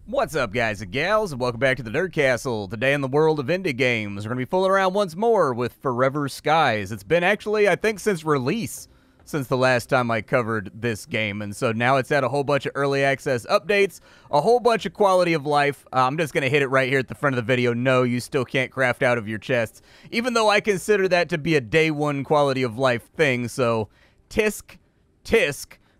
What's up, guys and gals, and welcome back to the Nerd Castle. Today in the world of indie games, we're going to be fooling around once more with Forever Skies. It's been actually, I think, since release, since the last time I covered this game, and so now it's had a whole bunch of early access updates, a whole bunch of quality of life. I'm just going to hit it right here at the front of the video. No, you still can't craft out of your chests, even though I consider that to be a day one quality of life thing, so tisk.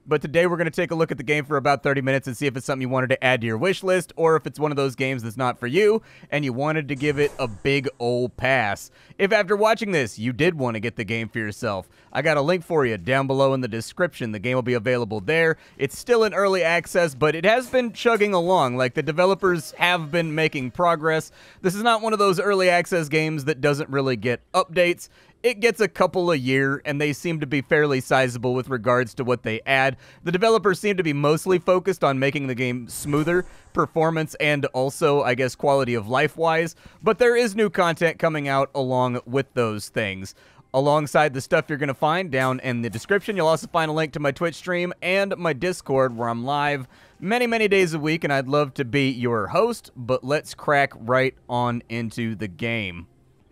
But today we're going to take a look at the game for about 30 minutes and see if it's something you wanted to add to your wish list, or if it's one of those games that's not for you and you wanted to give it a big ol' pass. If after watching this you did want to get the game for yourself, I got a link for you down below in the description. The game will be available there. It's still in early access, but it has been chugging along. Like, the developers have been making progress. This is not one of those early access games that doesn't really get updates. It gets a couple a year, and they seem to be fairly sizable with regards to what they add. The developers seem to be mostly focused on making the game smoother, performance, and also, I guess, quality of life-wise, but there is new content coming out along with those things. Alongside the stuff you're going to find down in the description, you'll also find a link to my Twitch stream and my Discord, where I'm live many days a week, and I'd love to be your host, but let's crack right on into the game.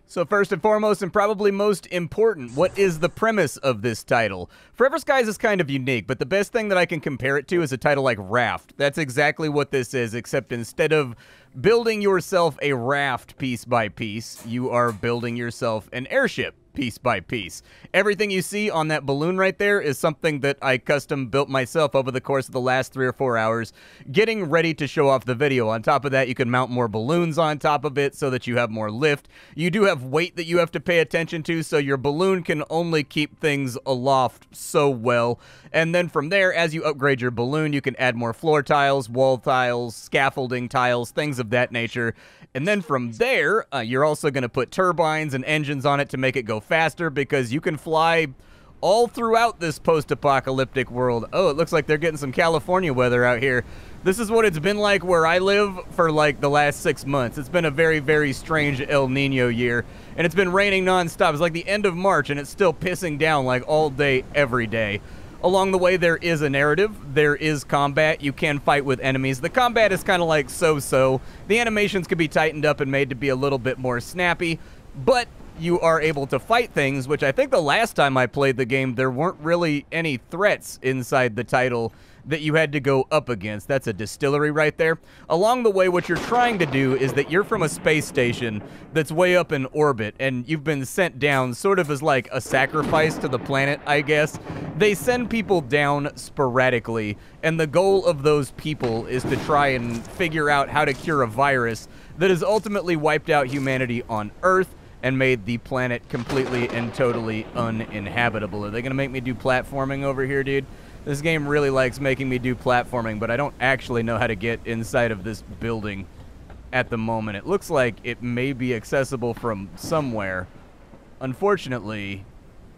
So first and foremost, and probably most important, what is the premise of this title? Forever Skies is kind of unique, but the best thing that I can compare it to is a title like Raft. That's exactly what this is, except instead of building yourself a raft piece by piece, you are building yourself an airship piece by piece. Everything you see on that balloon right there is something that I custom built myself over the course of the last 3 or 4 hours, getting ready to show off the video. On top of that, you can mount more balloons on top of it so that you have more lift. You do have weight that you have to pay attention to, so your balloon can only keep things aloft so well. And then from there, as you upgrade your balloon, you can add more floor tiles, wall tiles, scaffolding tiles, things of that nature. And then from there, you're also going to put turbines and engines on it to make it go faster, because you can fly all throughout this post-apocalyptic world. Oh, it looks like they're getting some California weather out here. This is what it's been like where I live for like the last 6 months. It's been a very strange El Nino year, and it's been raining nonstop. It's like the end of March, and it's still pissing down like all day, every day. Along the way, there is a narrative, there is combat, you can fight with enemies. The combat is kind of like so-so. The animations could be tightened up and made to be a little bit more snappy, but you are able to fight things, which I think the last time I played the game, there weren't really any threats inside the title that you had to go up against. That's a distillery right there. Along the way, what you're trying to do is that you're from a space station that's way up in orbit, and you've been sent down sort of as like a sacrifice to the planet, I guess. They send people down sporadically, and the goal of those people is to try and figure out how to cure a virus that has ultimately wiped out humanity on Earth and made the planet completely and totally uninhabitable. Are they gonna make me do platforming over here, dude? This game really likes making me do platforming, but I don't actually know how to get inside of this building at the moment. It looks like it may be accessible from somewhere. Unfortunately,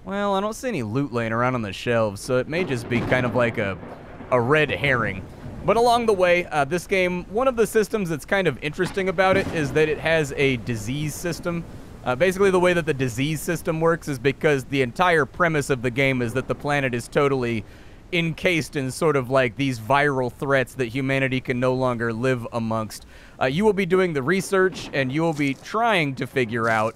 well, I don't see any loot laying around on the shelves, so it may just be kind of like a red herring. But along the way, this game, one of the systems that's kind of interesting about it is that it has a disease system. Basically, the way that the disease system works is because the entire premise of the game is that the planet is totally encased in sort of like these viral threats that humanity can no longer live amongst. You will be doing the research, and you will be trying to figure out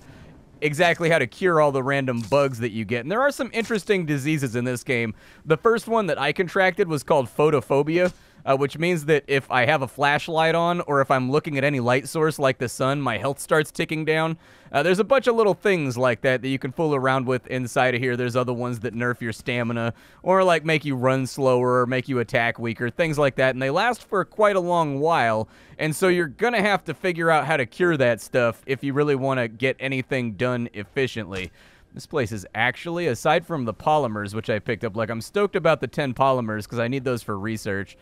exactly how to cure all the random bugs that you get. And there are some interesting diseases in this game. The first one that I contracted was called photophobia, which means that if I have a flashlight on, or if I'm looking at any light source like the sun, my health starts ticking down. There's a bunch of little things like that that you can fool around with inside of here. There's other ones that nerf your stamina, or like make you run slower, or make you attack weaker, things like that, and they last for quite a long while, and so you're gonna have to figure out how to cure that stuff if you really want to get anything done efficiently. This place is actually, aside from the polymers, which I picked up, like, I'm stoked about the 10 polymers because I need those for research.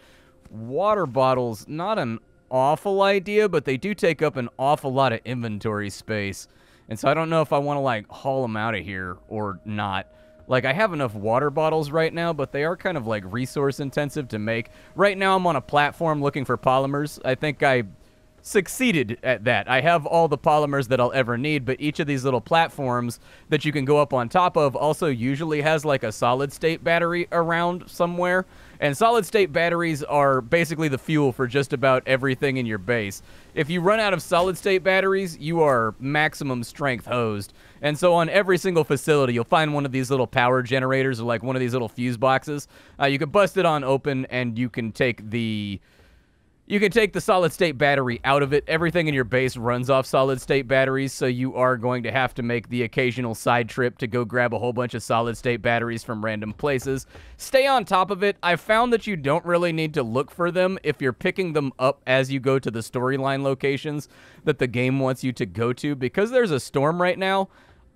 Water bottles, not an awful idea, but they do take up an awful lot of inventory space. And so I don't know if I want to, like, haul them out of here or not. Like, I have enough water bottles right now, but they are kind of, like, resource intensive to make. Right now I'm on a platform looking for polymers. I think I succeeded at that. I have all the polymers that I'll ever need, but each of these little platforms that you can go up on top of also usually has like a solid state battery around somewhere. And solid-state batteries are basically the fuel for just about everything in your base. If you run out of solid-state batteries, you are maximum strength hosed. And so on every single facility, you'll find one of these little power generators or like one of these little fuse boxes. You can bust it on open, and you can take the solid-state battery out of it. Everything in your base runs off solid-state batteries, so you are going to have to make the occasional side trip to go grab a whole bunch of solid-state batteries from random places. Stay on top of it. I've found that you don't really need to look for them if you're picking them up as you go to the storyline locations that the game wants you to go to. Because there's a storm right now,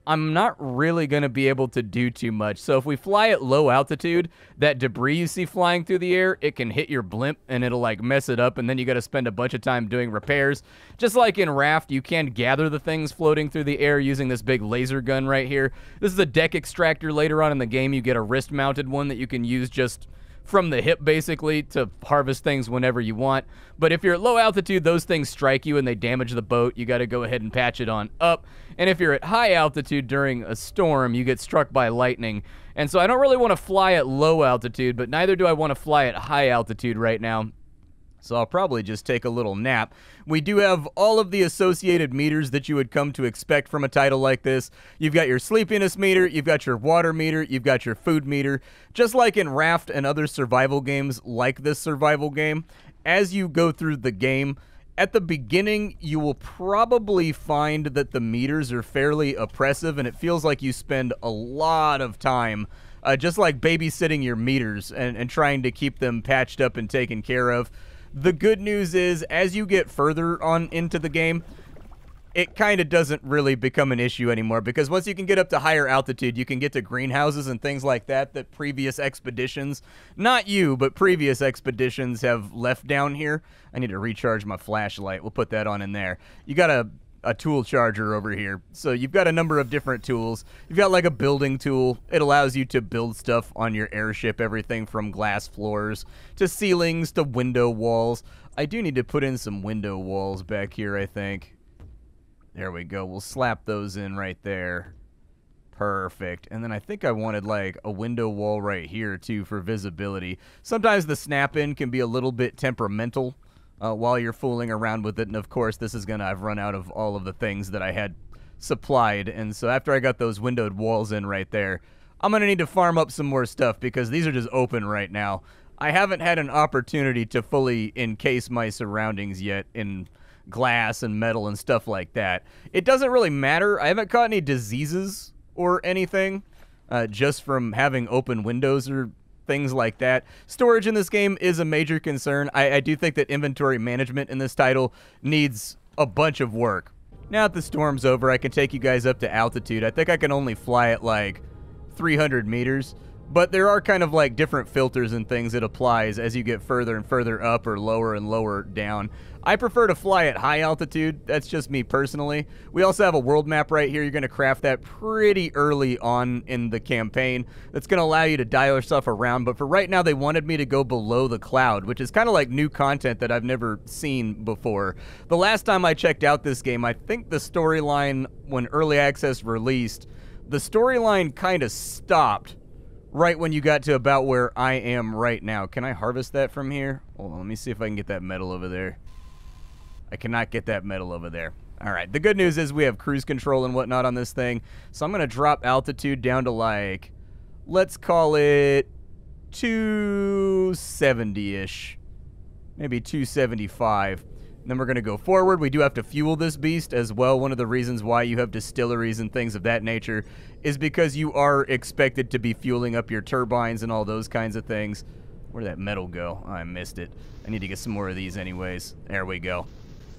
I'm not really going to be able to do too much. So if we fly at low altitude, that debris you see flying through the air, it can hit your blimp and it'll like mess it up, and then you got to spend a bunch of time doing repairs. Just like in Raft, you can gather the things floating through the air using this big laser gun right here. This is a deck extractor. Later on in the game, you get a wrist-mounted one that you can use just from the hip, basically, to harvest things whenever you want. But if you're at low altitude, those things strike you and they damage the boat. You got to go ahead and patch it on up. And if you're at high altitude during a storm, you get struck by lightning. And so I don't really want to fly at low altitude, but neither do I want to fly at high altitude right now. So I'll probably just take a little nap. We do have all of the associated meters that you would come to expect from a title like this. You've got your sleepiness meter, you've got your water meter, you've got your food meter. Just like in Raft and other survival games like this survival game, as you go through the game, at the beginning, you will probably find that the meters are fairly oppressive, and it feels like you spend a lot of time just like babysitting your meters and trying to keep them patched up and taken care of. The good news is, as you get further on into the game, it kind of doesn't really become an issue anymore, because once you can get up to higher altitude, you can get to greenhouses and things like that previous expeditions, not you, but previous expeditions have left down here. I need to recharge my flashlight. We'll put that on in there. You got a tool charger over here. So you've got a number of different tools. You've got like a building tool. It allows you to build stuff on your airship, everything from glass floors to ceilings to window walls. I do need to put in some window walls back here, I think. There we go. We'll slap those in right there. Perfect. And then I think I wanted like a window wall right here too for visibility. Sometimes the snap-in can be a little bit temperamental while you're fooling around with it. And of course, I've run out of all of the things that I had supplied. And so after I got those windowed walls in right there, I'm going to need to farm up some more stuff because these are just open right now. I haven't had an opportunity to fully encase my surroundings yet in glass and metal and stuff like that. It doesn't really matter. I haven't caught any diseases or anything just from having open windows or things like that. Storage in this game is a major concern. I do think that inventory management in this title needs a bunch of work. Now that the storm's over, I can take you guys up to altitude. I think I can only fly at like 300 meters, but there are kind of like different filters and things it applies as you get further and further up or lower and lower down. I prefer to fly at high altitude. That's just me personally. We also have a world map right here. You're going to craft that pretty early on in the campaign. That's going to allow you to dial yourself around. But for right now, they wanted me to go below the cloud, which is kind of like new content that I've never seen before. The last time I checked out this game, I think the storyline, when Early Access released, the storyline kind of stopped right when you got to about where I am right now. Can I harvest that from here? Hold on, let me see if I can get that metal over there. I cannot get that metal over there. All right, the good news is we have cruise control and whatnot on this thing. So I'm going to drop altitude down to like, let's call it 270-ish. Maybe 275. And then we're going to go forward. We do have to fuel this beast as well. One of the reasons why you have distilleries and things of that nature is because you are expected to be fueling up your turbines and all those kinds of things. Where'd that metal go? Oh, I missed it. I need to get some more of these anyways. There we go.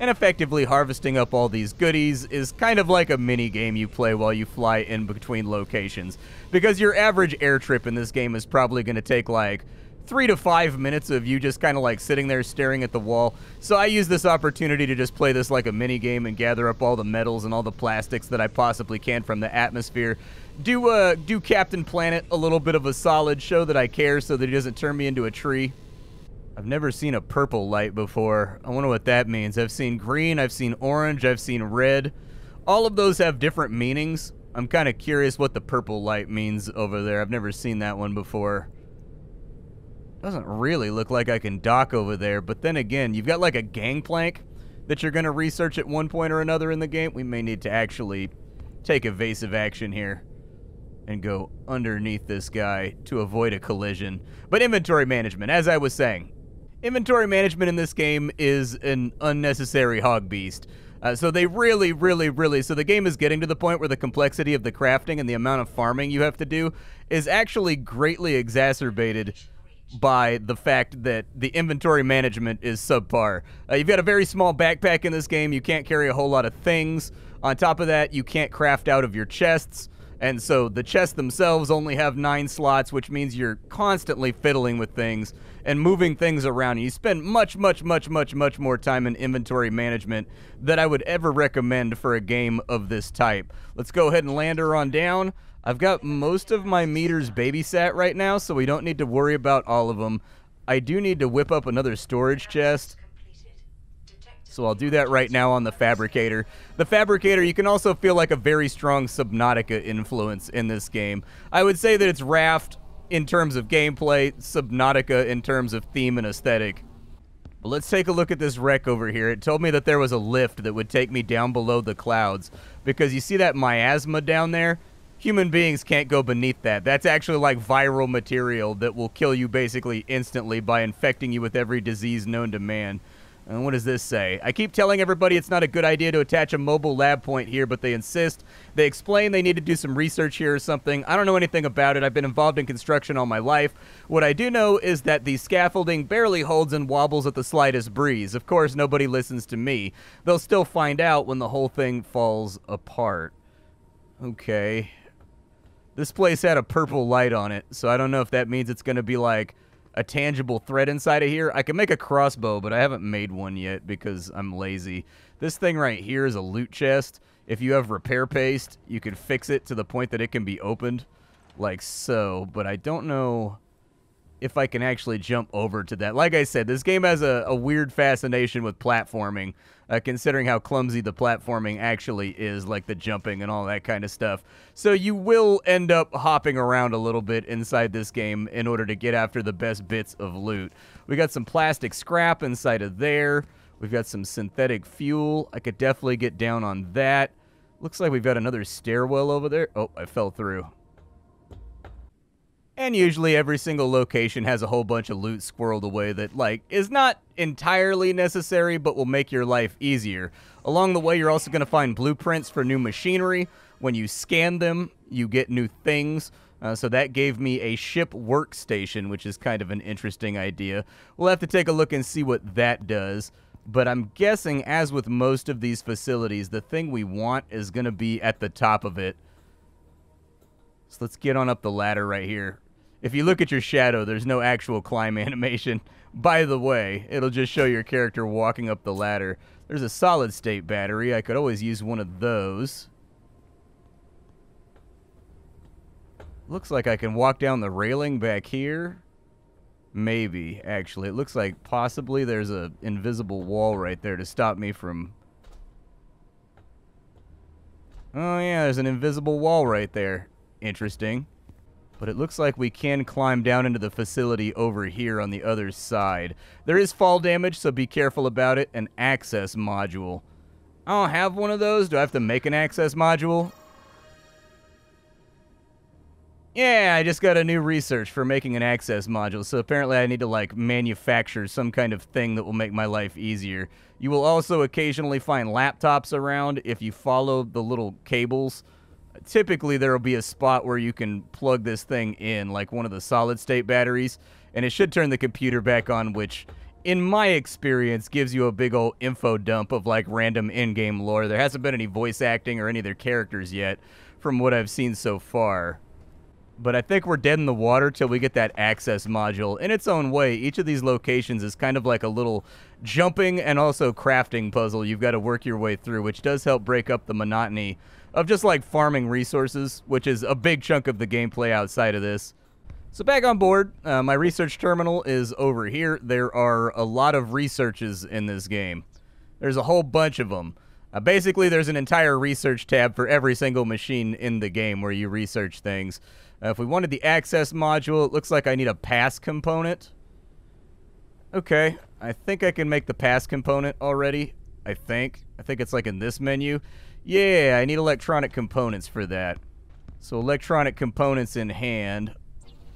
And effectively harvesting up all these goodies is kind of like a mini game you play while you fly in between locations. Because your average air trip in this game is probably going to take like 3 to 5 minutes of you just kind of like sitting there staring at the wall. So I use this opportunity to just play this like a mini game and gather up all the metals and all the plastics that I possibly can from the atmosphere. Do Captain Planet a little bit of a solid, show that I care so that he doesn't turn me into a tree. I've never seen a purple light before. I wonder what that means. I've seen green, I've seen orange, I've seen red. All of those have different meanings. I'm kind of curious what the purple light means over there. I've never seen that one before. Doesn't really look like I can dock over there, but then again, you've got like a gangplank that you're going to research at one point or another in the game. We may need to actually take evasive action here and go underneath this guy to avoid a collision. But inventory management, as I was saying, inventory management in this game is an unnecessary hog beast. So they really, so the game is getting to the point where the complexity of the crafting and the amount of farming you have to do is actually greatly exacerbated by the fact that the inventory management is subpar. You've got a very small backpack in this game. You can't carry a whole lot of things. On top of that, you can't craft out of your chests. And so the chests themselves only have 9 slots, which means you're constantly fiddling with things and moving things around. And you spend much more time in inventory management than I would ever recommend for a game of this type. Let's go ahead and land her on down. I've got most of my meters babysat right now, so we don't need to worry about all of them. I do need to whip up another storage chest, so I'll do that right now on the Fabricator. The Fabricator, you can also feel like a very strong Subnautica influence in this game. I would say that it's Raft in terms of gameplay, Subnautica in terms of theme and aesthetic. But let's take a look at this wreck over here. It told me that there was a lift that would take me down below the clouds, because you see that miasma down there? Human beings can't go beneath that. That's actually like viral material that will kill you basically instantly by infecting you with every disease known to man. And what does this say? I keep telling everybody it's not a good idea to attach a mobile lab point here, but they insist. They explain they need to do some research here or something. I don't know anything about it. I've been involved in construction all my life. What I do know is that the scaffolding barely holds and wobbles at the slightest breeze. Of course, nobody listens to me. They'll still find out when the whole thing falls apart. Okay. This place had a purple light on it, so I don't know if that means it's going to be like a tangible threat inside of here. I can make a crossbow, but I haven't made one yet because I'm lazy. This thing right here is a loot chest. If you have repair paste, you can fix it to the point that it can be opened, like so. But I don't know if I can actually jump over to that. Like I said, this game has a weird fascination with platforming, considering how clumsy the platforming actually is, like the jumping and all that kind of stuff. So you will end up hopping around a little bit inside this game in order to get after the best bits of loot. We got some plastic scrap inside of there. We've got some synthetic fuel. I could definitely get down on that. Looks like we've got another stairwell over there. Oh, I fell through. And usually every single location has a whole bunch of loot squirreled away that, like, is not entirely necessary, but will make your life easier. Along the way, you're also going to find blueprints for new machinery. When you scan them, you get new things. So that gave me a ship workstation, which is kind of an interesting idea. We'll have to take a look and see what that does. But I'm guessing, as with most of these facilities, the thing we want is going to be at the top of it. So let's get on up the ladder right here. If you look at your shadow, there's no actual climb animation. By the way, it'll just show your character walking up the ladder. There's a solid-state battery. I could always use one of those. Looks like I can walk down the railing back here. Maybe, actually. It looks like possibly there's an invisible wall right there to stop me from... Oh, yeah, there's an invisible wall right there. Interesting. But it looks like we can climb down into the facility over here on the other side. There is fall damage, so be careful about it. An access module. I don't have one of those. Do I have to make an access module? Yeah, I just got a new research for making an access module, so apparently I need to, like, manufacture some kind of thing that will make my life easier. You will also occasionally find laptops around if you follow the little cables. Typically, there will be a spot where you can plug this thing in, like one of the solid-state batteries, and it should turn the computer back on, which, in my experience, gives you a big old info dump of, like, random in-game lore. There hasn't been any voice acting or any of their characters yet, from what I've seen so far. But I think we're dead in the water till we get that access module. In its own way, each of these locations is kind of like a little jumping and also crafting puzzle you've got to work your way through, which does help break up the monotony of just like farming resources, which is a big chunk of the gameplay outside of this. So back on board, my research terminal is over here. There are a lot of researches in this game. There's a whole bunch of them. Basically, there's an entire research tab for every single machine in the game where you research things. If we wanted the access module, it looks like I need a pass component. Okay, I think I can make the pass component already. I think it's like in this menu. Yeah, I need electronic components for that. So electronic components in hand.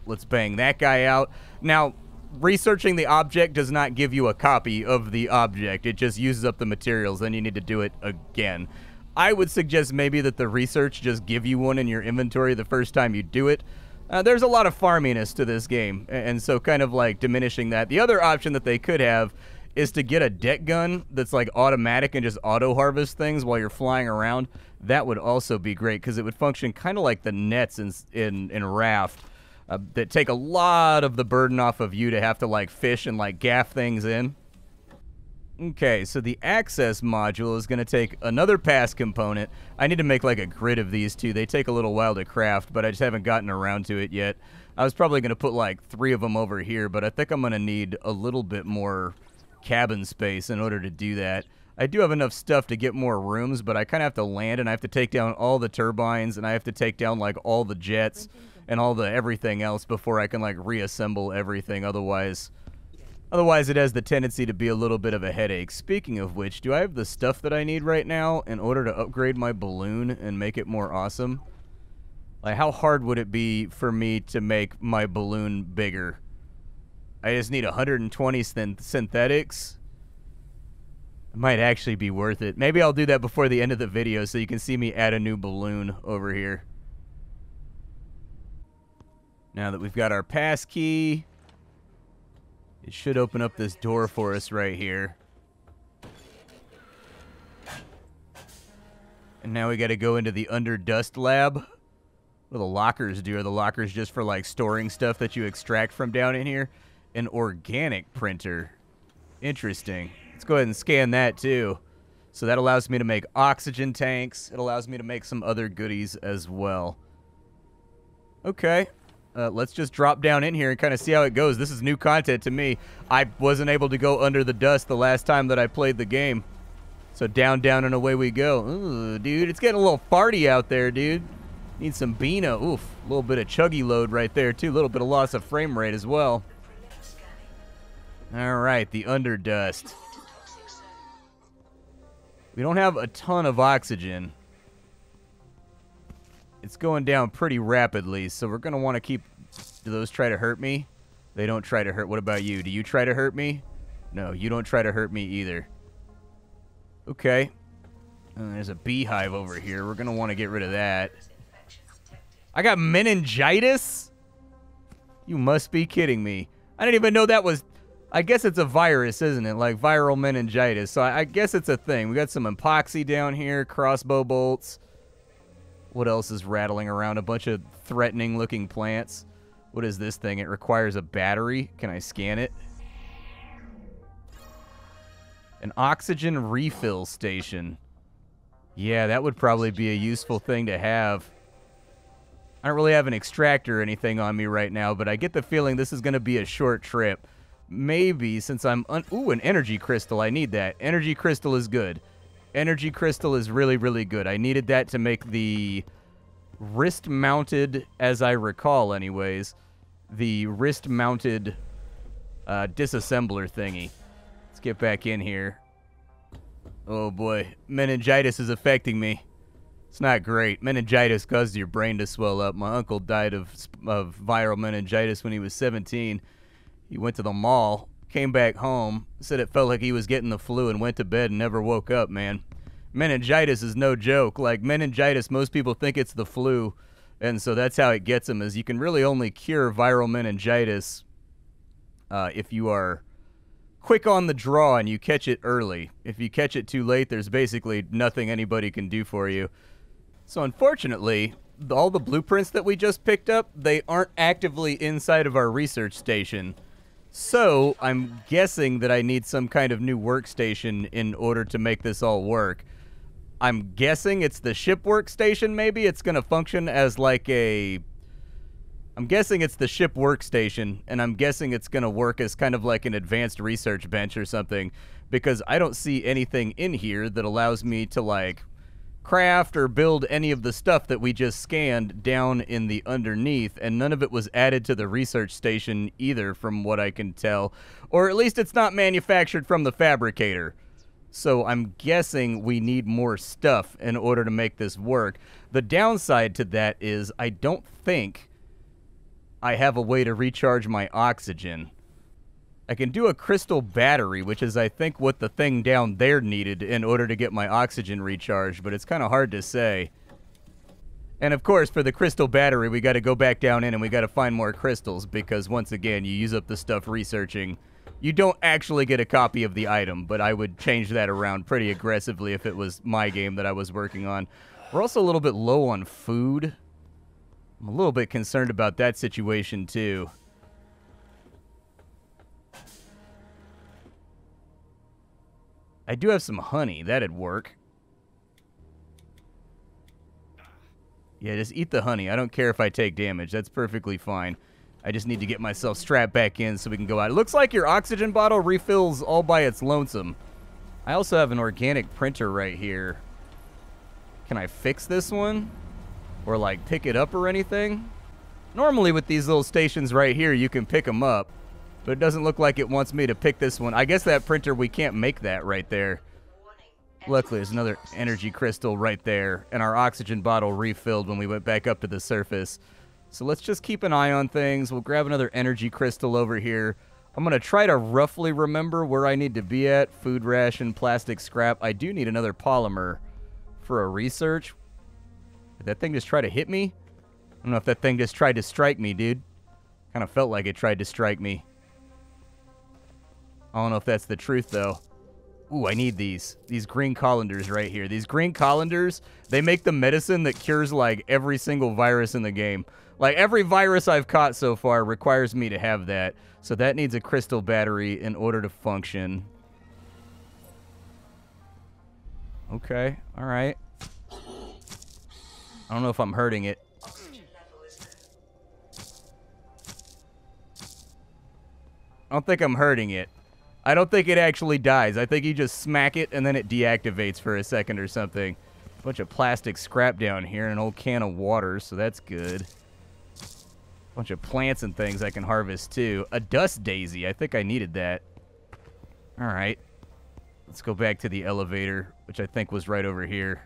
Let's bang that guy out. Now, researching the object does not give you a copy of the object. It just uses up the materials. Then you need to do it again. I would suggest maybe that the research just give you one in your inventory the first time you do it. There's a lot of farminess to this game, and so kind of like diminishing that. The other option that they could have is to get a deck gun that's like automatic and just auto-harvest things while you're flying around. That would also be great because it would function kind of like the nets in Raft that take a lot of the burden off of you to have to like fish and like gaff things in. Okay, so the access module is going to take another pass component. I need to make like a grid of these two. They take a little while to craft, but I just haven't gotten around to it yet. I was probably going to put like 3 of them over here, but I think I'm going to need a little bit more cabin space in order to do that. I do have enough stuff to get more rooms, but I kind of have to land and I have to take down all the turbines and I have to take down like all the jets and all the everything else before I can like reassemble everything. Otherwise it has the tendency to be a little bit of a headache. Speaking of which, do I have the stuff that I need right now in order to upgrade my balloon and make it more awesome? Like, how hard would it be for me to make my balloon bigger? I just need 120 synthetics. It might actually be worth it. Maybe I'll do that before the end of the video so you can see me add a new balloon over here. Now that we've got our pass key, it should open up this door for us right here. And now we got to go into the Underdust lab. What do the lockers do? Are the lockers just for like storing stuff that you extract from down in here? An organic printer. Interesting. Let's go ahead and scan that too. So that allows me to make oxygen tanks. It allows me to make some other goodies as well. Okay. Let's just drop down in here and kind of see how it goes. This is new content to me. I wasn't able to go under the dust the last time that I played the game. So down, down, and away we go. Ooh, dude, it's getting a little farty out there, dude. Need some Beano. Oof, a little bit of chuggy load right there, too. A little bit of loss of frame rate as well. All right, the Underdust. We don't have a ton of oxygen. It's going down pretty rapidly, so we're going to want to keep... Do those try to hurt me? They don't try to hurt. What about you? Do you try to hurt me? No, you don't try to hurt me either. Okay. There's a beehive over here. We're going to want to get rid of that. I got meningitis? You must be kidding me. I didn't even know that was... I guess it's a virus, isn't it? Like viral meningitis. So I guess it's a thing. We got some epoxy down here, crossbow bolts. What else is rattling around? A bunch of threatening-looking plants. What is this thing? It requires a battery. Can I scan it? An oxygen refill station. Yeah, that would probably be a useful thing to have. I don't really have an extractor or anything on me right now, but I get the feeling this is going to be a short trip. Maybe, since I'm... Ooh, an energy crystal. I need that. Energy crystal is good. Energy crystal is really, really good. I needed that to make the wrist-mounted, as I recall anyways, the wrist-mounted disassembler thingy. Let's get back in here. Oh boy, meningitis is affecting me. It's not great. Meningitis causes your brain to swell up. My uncle died of viral meningitis when he was 17. He went to the mall, came back home, said it felt like he was getting the flu and went to bed and never woke up, man. Meningitis is no joke. Like, meningitis, most people think it's the flu, and so that's how it gets them, is you can really only cure viral meningitis if you are quick on the draw and you catch it early. If you catch it too late, there's basically nothing anybody can do for you. So unfortunately, all the blueprints that we just picked up, they aren't actively inside of our research station. So I'm guessing that I need some kind of new workstation in order to make this all work. I'm guessing it's the ship workstation, maybe? It's going to function as like a... I'm guessing it's the ship workstation, and I'm guessing it's going to work as kind of like an advanced research bench or something, because I don't see anything in here that allows me to, like, craft or build any of the stuff that we just scanned down in the underneath, and none of it was added to the research station either, from what I can tell. Or at least it's not manufactured from the fabricator. So I'm guessing we need more stuff in order to make this work. The downside to that is I don't think I have a way to recharge my oxygen. I can do a crystal battery, which is, I think, what the thing down there needed in order to get my oxygen recharged, but it's kind of hard to say. And, of course, for the crystal battery, we got to go back down in and we got to find more crystals because, once again, you use up the stuff researching. You don't actually get a copy of the item, but I would change that around pretty aggressively if it was my game that I was working on. We're also a little bit low on food. I'm a little bit concerned about that situation, too. I do have some honey. That'd work. Yeah, just eat the honey. I don't care if I take damage. That's perfectly fine. I just need to get myself strapped back in so we can go out. It looks like your oxygen bottle refills all by its lonesome. I also have an organic printer right here. Can I fix this one? Or, like, pick it up or anything? Normally with these little stations right here, you can pick them up. But it doesn't look like it wants me to pick this one. I guess that printer, we can't make that right there. Luckily, there's another energy crystal right there. And our oxygen bottle refilled when we went back up to the surface. So let's just keep an eye on things. We'll grab another energy crystal over here. I'm going to try to roughly remember where I need to be at. Food ration, plastic scrap. I do need another polymer for a research. Did that thing just try to hit me? I don't know if that thing just tried to strike me, dude. Kind of felt like it tried to strike me. I don't know if that's the truth, though. Ooh, I need these. These green colanders right here. These green colanders, they make the medicine that cures, like, every single virus in the game. Like, every virus I've caught so far requires me to have that. So that needs a crystal battery in order to function. Okay, all right. I don't know if I'm hurting it. I don't think I'm hurting it. I don't think it actually dies. I think you just smack it and then it deactivates for a second or something. Bunch of plastic scrap down here and an old can of water, so that's good. Bunch of plants and things I can harvest too. A dust daisy. I think I needed that. All right. Let's go back to the elevator, which I think was right over here.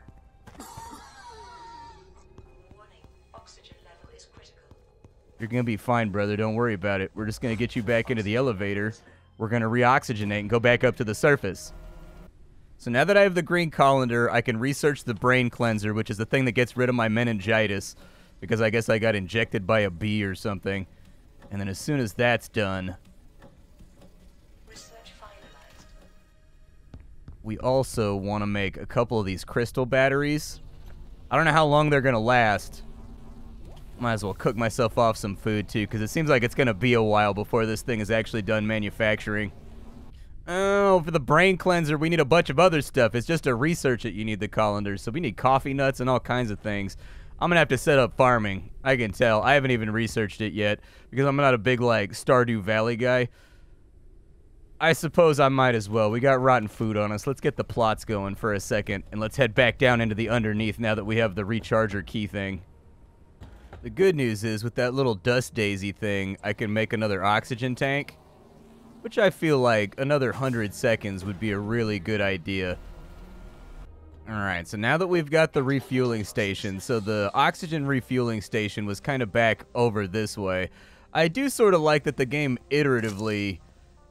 You're going to be fine, brother. Don't worry about it. We're just going to get you back into the elevator. We're going to reoxygenate and go back up to the surface. So now that I have the green colander, I can research the brain cleanser, which is the thing that gets rid of my meningitis, because I guess I got injected by a bee or something. And then as soon as that's done, research finalized. We also want to make a couple of these crystal batteries. I don't know how long they're going to last. Might as well cook myself off some food, too, because it seems like it's going to be a while before this thing is actually done manufacturing. Oh, for the brain cleanser, we need a bunch of other stuff. It's just to research it you need the colanders. So we need coffee nuts and all kinds of things. I'm going to have to set up farming. I can tell. I haven't even researched it yet because I'm not a big, like, Stardew Valley guy. I suppose I might as well. We got rotten food on us. Let's get the plots going for a second, and let's head back down into the underneath now that we have the recharger key thing. The good news is, with that little dust daisy thing, I can make another oxygen tank, which I feel like another 100 seconds would be a really good idea. Alright, so now that we've got the refueling station, so the oxygen refueling station was kind of back over this way. I do sort of like that the game iteratively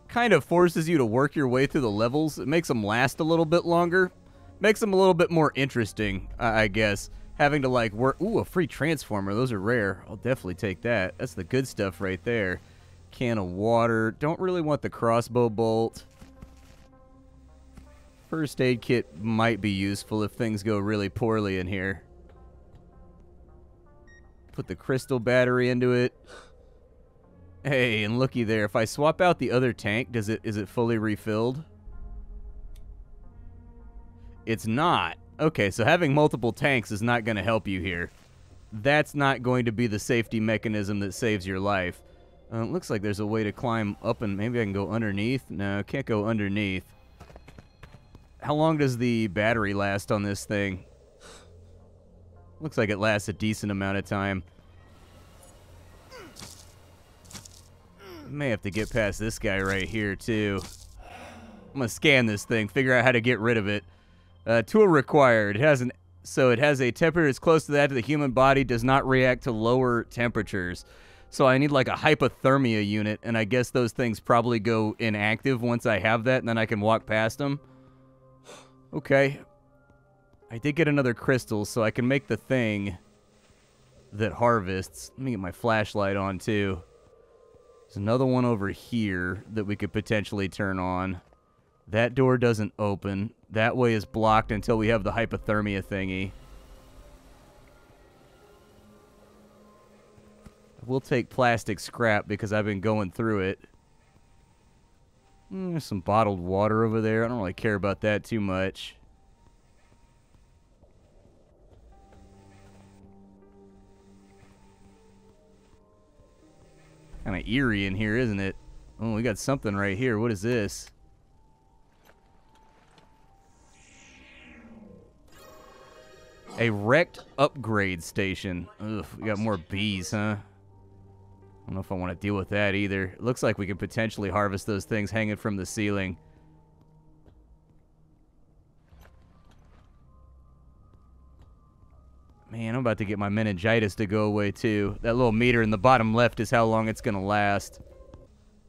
kind of forces you to work your way through the levels. It makes them last a little bit longer. Makes them a little bit more interesting, I guess. Having to, like, work... Ooh, a free transformer. Those are rare. I'll definitely take that. That's the good stuff right there. Can of water. Don't really want the crossbow bolt. First aid kit might be useful if things go really poorly in here. Put the crystal battery into it. Hey, and looky there. If I swap out the other tank, is it fully refilled? It's not. Okay, so having multiple tanks is not going to help you here. That's not going to be the safety mechanism that saves your life. It looks like there's a way to climb up and maybe I can go underneath. No, can't go underneath. How long does the battery last on this thing? Looks like it lasts a decent amount of time. May have to get past this guy right here, too. I'm going to scan this thing, figure out how to get rid of it. Tool required. It has a temperature that's close to that of the human body, does not react to lower temperatures. So I need like a hypothermia unit, and I guess those things probably go inactive once I have that, and then I can walk past them. Okay. I did get another crystal, so I can make the thing that harvests. Let me get my flashlight on, too. There's another one over here that we could potentially turn on. That door doesn't open. That way is blocked until we have the hypothermia thingy. We'll take plastic scrap because I've been going through it. There's some bottled water over there. I don't really care about that too much. Kind of eerie in here, isn't it? Oh, we got something right here. What is this? A wrecked upgrade station. Ugh, we got more bees, huh? I don't know if I want to deal with that either. It looks like we could potentially harvest those things hanging from the ceiling. Man, I'm about to get my meningitis to go away, too. That little meter in the bottom left is how long it's going to last.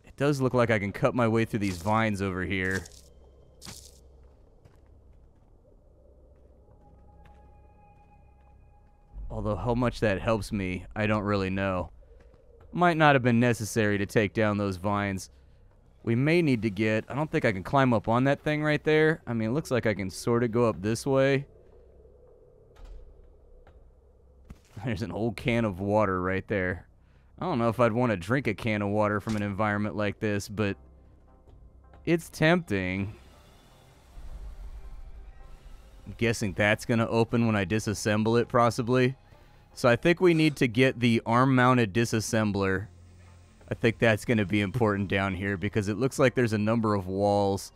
It does look like I can cut my way through these vines over here. Although how much that helps me, I don't really know. Might not have been necessary to take down those vines. We may need to get... I don't think I can climb up on that thing right there. I mean, it looks like I can sort of go up this way. There's an old can of water right there. I don't know if I'd want to drink a can of water from an environment like this, but it's tempting. I'm guessing that's going to open when I disassemble it, possibly. So I think we need to get the arm-mounted disassembler. I think that's going to be important down here because it looks like there's a number of walls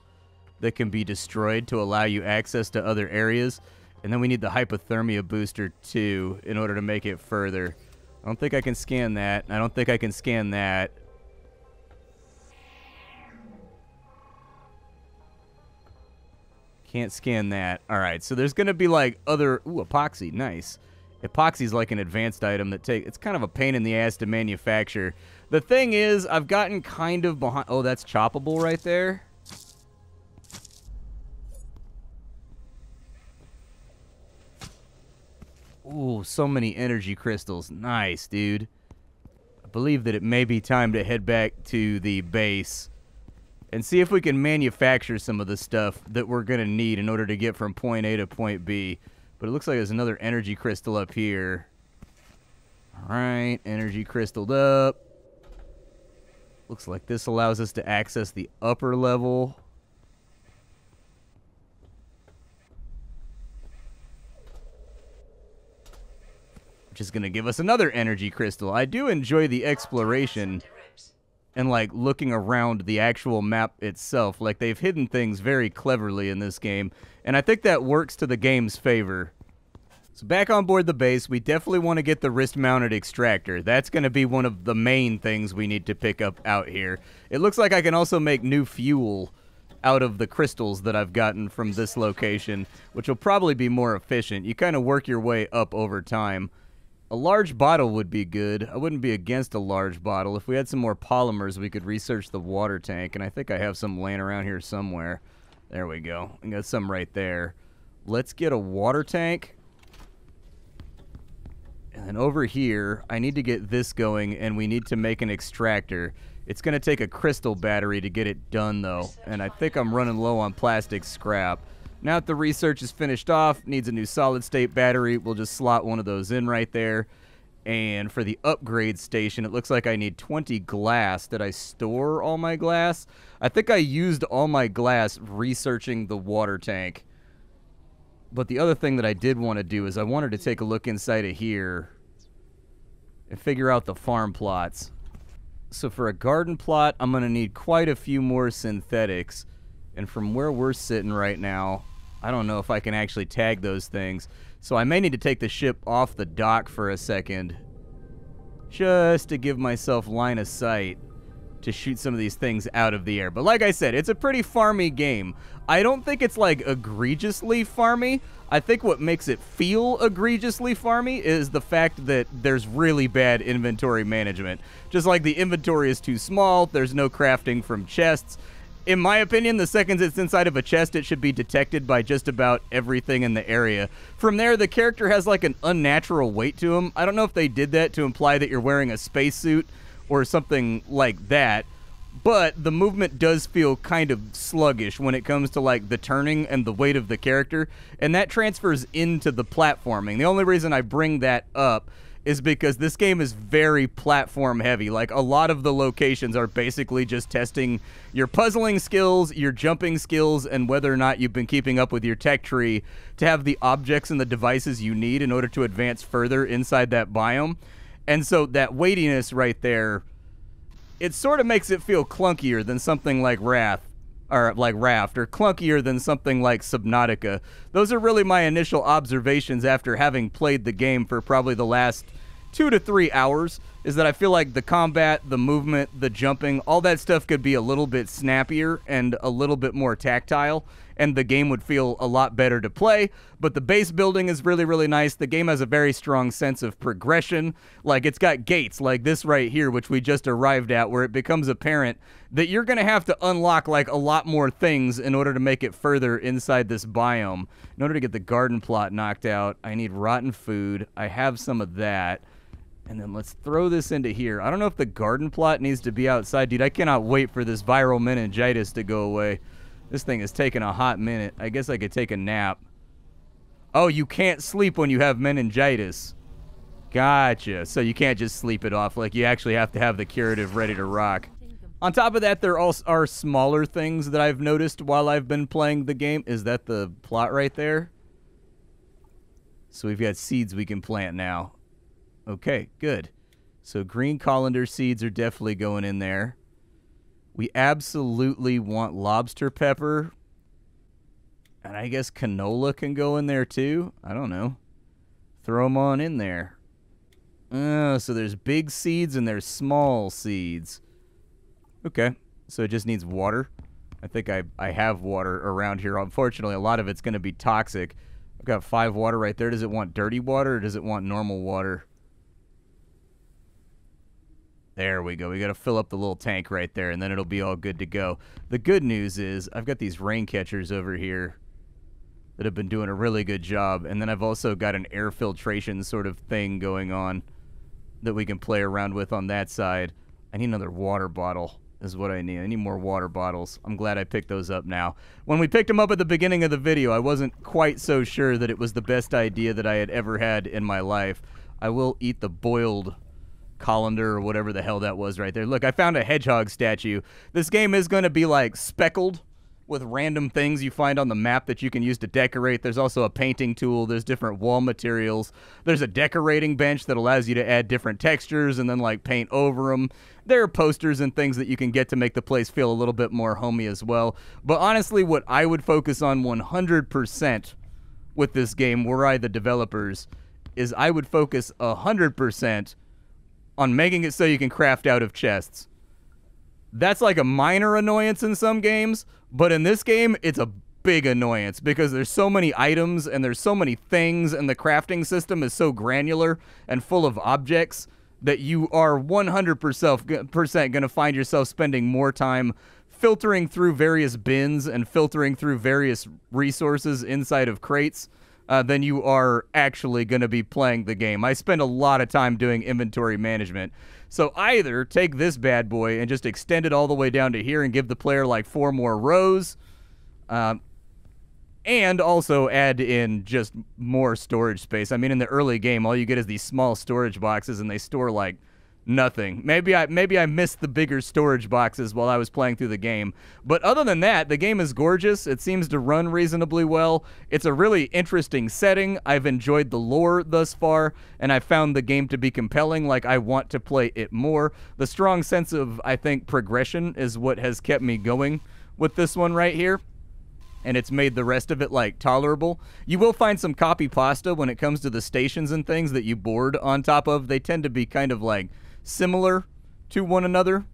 that can be destroyed to allow you access to other areas. And then we need the hypothermia booster, too, in order to make it further. I don't think I can scan that. I don't think I can scan that. Can't scan that. All right, so there's going to be, like, other... Ooh, epoxy. Nice. Epoxy's like an advanced item that it's kind of a pain in the ass to manufacture. The thing is, I've gotten kind of behind... Oh, that's choppable right there. Ooh, so many energy crystals. Nice, dude. I believe that it may be time to head back to the base and see if we can manufacture some of the stuff that we're going to need in order to get from point A to point B. But it looks like there's another energy crystal up here. All right, energy crystalled up. Looks like this allows us to access the upper level. Which is going to give us another energy crystal. I do enjoy the exploration and, like, looking around the actual map itself. Like, they've hidden things very cleverly in this game, and I think that works to the game's favor. So back on board the base, we definitely want to get the wrist-mounted extractor. That's going to be one of the main things we need to pick up out here. It looks like I can also make new fuel out of the crystals that I've gotten from this location, which will probably be more efficient. You kind of work your way up over time. A large bottle would be good. I wouldn't be against a large bottle. If we had some more polymers, we could research the water tank, and I think I have some laying around here somewhere. There we go. I got some right there. Let's get a water tank. And then over here, I need to get this going, and we need to make an extractor. It's going to take a crystal battery to get it done, though, and I think I'm running low on plastic scrap. Now that the research is finished off, needs a new solid-state battery, we'll just slot one of those in right there. And for the upgrade station, it looks like I need 20 glass. Did I store all my glass? I think I used all my glass researching the water tank. But the other thing that I did want to do is I wanted to take a look inside of here and figure out the farm plots. So for a garden plot, I'm going to need quite a few more synthetics. And from where we're sitting right now, I don't know if I can actually tag those things. So I may need to take the ship off the dock for a second, just to give myself line of sight to shoot some of these things out of the air. But like I said, it's a pretty farmy game. I don't think it's like egregiously farmy. I think what makes it feel egregiously farmy is the fact that there's really bad inventory management. Just like the inventory is too small, there's no crafting from chests. In my opinion, the seconds it's inside of a chest, it should be detected by just about everything in the area. From there, the character has like an unnatural weight to him. I don't know if they did that to imply that you're wearing a spacesuit or something like that, but the movement does feel kind of sluggish when it comes to like the turning and the weight of the character, and that transfers into the platforming. The only reason I bring that up is because this game is very platform heavy. Like, a lot of the locations are basically just testing your puzzling skills, your jumping skills, and whether or not you've been keeping up with your tech tree to have the objects and the devices you need in order to advance further inside that biome. And so that weightiness right there, it sort of makes it feel clunkier than something like Raft, or clunkier than something like Subnautica. Those are really my initial observations after having played the game for probably the last 2 to 3 hours, is that I feel like the combat, the movement, the jumping, all that stuff could be a little bit snappier and a little bit more tactile, and the game would feel a lot better to play. But the base building is really, really nice. The game has a very strong sense of progression. Like, it's got gates like this right here, which we just arrived at, where it becomes apparent that you're going to have to unlock like a lot more things in order to make it further inside this biome. In order to get the garden plot knocked out, I need rotten food. I have some of that. And then let's throw this into here. I don't know if the garden plot needs to be outside. Dude, I cannot wait for this viral meningitis to go away. This thing is taking a hot minute. I guess I could take a nap. Oh, you can't sleep when you have meningitis. Gotcha. So you can't just sleep it off. Like, you actually have to have the curative ready to rock. On top of that, there also are smaller things that I've noticed while I've been playing the game. Is that the plot right there? So we've got seeds we can plant now. Okay, good. So green colander seeds are definitely going in there. We absolutely want lobster pepper. And I guess canola can go in there too. I don't know. Throw them on in there. Oh, so there's big seeds and there's small seeds. Okay, so it just needs water. I think I have water around here. Unfortunately, a lot of it's going to be toxic. I've got 5 water right there. Does it want dirty water or does it want normal water? There we go. We got to fill up the little tank right there, and then it'll be all good to go. The good news is I've got these rain catchers over here that have been doing a really good job, and then I've also got an air filtration sort of thing going on that we can play around with on that side. I need another water bottle is what I need. I need more water bottles. I'm glad I picked those up now. When we picked them up at the beginning of the video, I wasn't quite so sure that it was the best idea that I had ever had in my life. I will eat the boiled colander or whatever the hell that was right there. Look, I found a hedgehog statue. This game is going to be like speckled with random things you find on the map that you can use to decorate. There's also a painting tool. There's different wall materials. There's a decorating bench that allows you to add different textures and then like paint over them. There are posters and things that you can get to make the place feel a little bit more homey as well. But honestly, what I would focus on 100% with this game, were I the developers, is I would focus 100% on making it so you can craft out of chests. That's like a minor annoyance in some games, but in this game, it's a big annoyance because there's so many items and there's so many things, and the crafting system is so granular and full of objects that you are 100% going to find yourself spending more time filtering through various bins and filtering through various resources inside of crates than you are actually going to be playing the game. I spend a lot of time doing inventory management. So either take this bad boy and just extend it all the way down to here and give the player like 4 more rows, and also add in just more storage space. I mean, in the early game, all you get is these small storage boxes, and they store like nothing. Maybe I missed the bigger storage boxes while I was playing through the game. But other than that, the game is gorgeous. It seems to run reasonably well. It's a really interesting setting. I've enjoyed the lore thus far, and I found the game to be compelling. Like, I want to play it more. The strong sense of, I think, progression is what has kept me going with this one right here. and it's made the rest of it, like, tolerable. You will find some copy pasta when it comes to the stations and things that you board on top of. They tend to be kind of, like, similar to one another.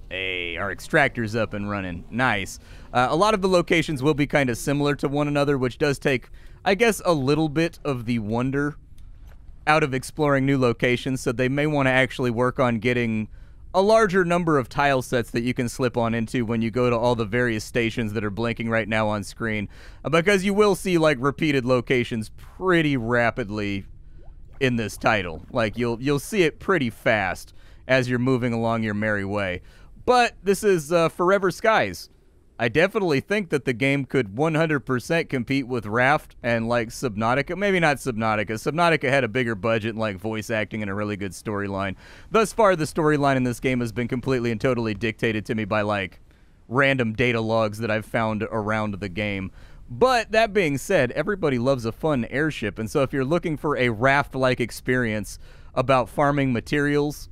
Hey, our extractor's up and running. Nice. A lot of the locations will be kind of similar to one another, which does take, I guess, a little bit of the wonder out of exploring new locations, so they may want to actually work on getting a larger number of tile sets that you can slip on into when you go to all the various stations that are blinking right now on screen, because you will see, like, repeated locations pretty rapidly in this title. Like, you'll see it pretty fast as you're moving along your merry way. But this is Forever Skies. I definitely think that the game could 100% compete with Raft and, like, Subnautica. Maybe not Subnautica. Subnautica had a bigger budget and, like, voice acting and a really good storyline. Thus far, the storyline in this game has been completely and totally dictated to me by, like, random data logs that I've found around the game. But that being said, everybody loves a fun airship, and so if you're looking for a Raft-like experience about farming materials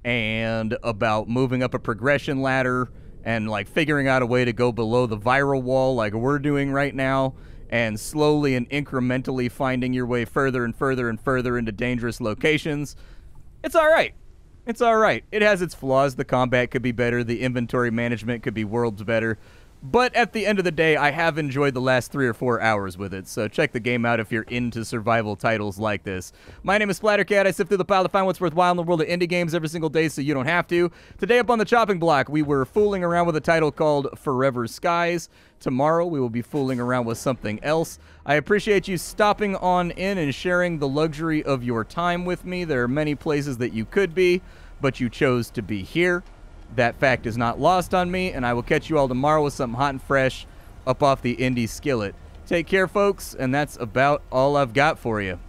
and about moving up a progression ladder and, like, figuring out a way to go below the viral wall like we're doing right now, and slowly and incrementally finding your way further and further and further into dangerous locations, it's alright. It's alright. It has its flaws. The combat could be better. The inventory management could be worlds better. But at the end of the day, I have enjoyed the last 3 or 4 hours with it, so check the game out if you're into survival titles like this. My name is Splattercat. I sift through the pile to find what's worthwhile in the world of indie games every single day so you don't have to. Today up on the chopping block, we were fooling around with a title called Forever Skies. Tomorrow, we will be fooling around with something else. I appreciate you stopping on in and sharing the luxury of your time with me. There are many places that you could be, but you chose to be here. That fact is not lost on me, and I will catch you all tomorrow with something hot and fresh up off the indie skillet. Take care, folks, and that's about all I've got for you.